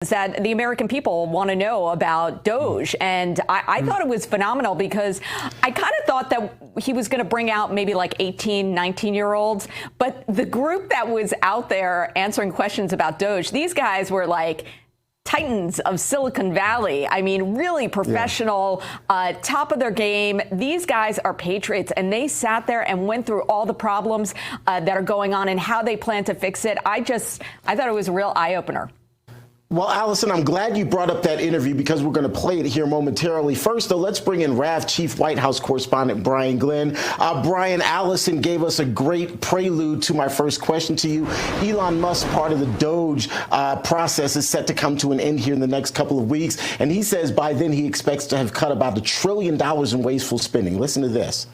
that the American people want to know about Doge. And I thought it was phenomenal because I kind of thought that he was going to bring out maybe like 18, 19-year-olds. But the group that was out there answering questions about Doge, these guys were like titans of Silicon Valley. I mean, really professional, top of their game. These guys are patriots, and they sat there and went through all the problems that are going on and how they plan to fix it. I thought it was a real eye-opener. Well, Allison, I'm glad you brought up that interview because we're going to play it here momentarily. First, though, let's bring in RAV Chief White House Correspondent Brian Glenn. Brian, Allison gave us a great prelude to my first question to you. Elon Musk, part of the Doge process, is set to come to an end here in the next couple of weeks. And he says by then he expects to have cut about $1 trillion in wasteful spending. Listen to this.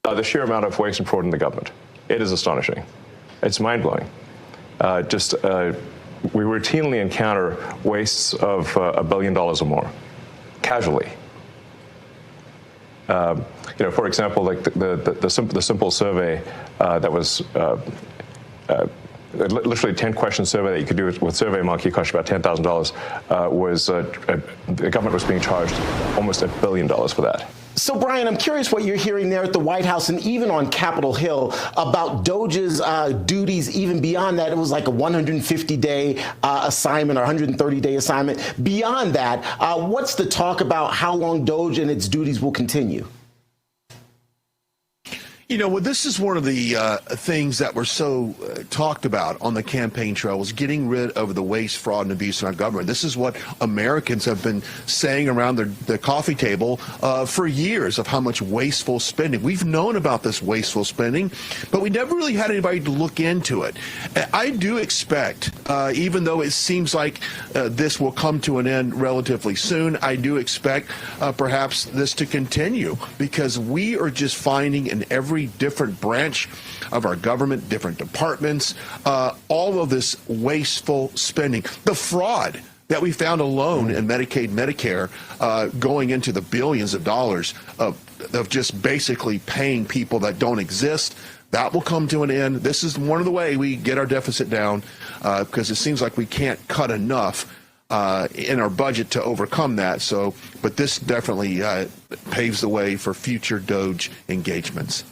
The sheer amount of waste and fraud in the government. It is astonishing. It's mind-blowing. We routinely encounter wastes of $1 billion or more, casually. For example, like the simple survey that was literally 10-question survey that you could do with SurveyMonkey, cost you about $10,000. Was the government was being charged almost $1 billion for that. So, Brian, I'm curious what you're hearing there at the White House and even on Capitol Hill about Doge's duties. Even beyond that, it was like a 150-day assignment or 130-day assignment. Beyond that, what's the talk about how long Doge and its duties will continue? You know, well, this is one of the things that were so talked about on the campaign trail was getting rid of the waste, fraud, and abuse in our government. This is what Americans have been saying around the coffee table for years of how much wasteful spending. We've known about this wasteful spending, but we never really had anybody to look into it. I do expect, even though it seems like this will come to an end relatively soon, I do expect perhaps this to continue because we are just finding in every different branch of our government, different departments, all of this wasteful spending. The fraud that we found alone in Medicaid, Medicare, going into the billions of dollars of just basically paying people that don't exist. That will come to an end. This is one of the ways we get our deficit down because it seems like we can't cut enough in our budget to overcome that. So, but this definitely paves the way for future Doge engagements.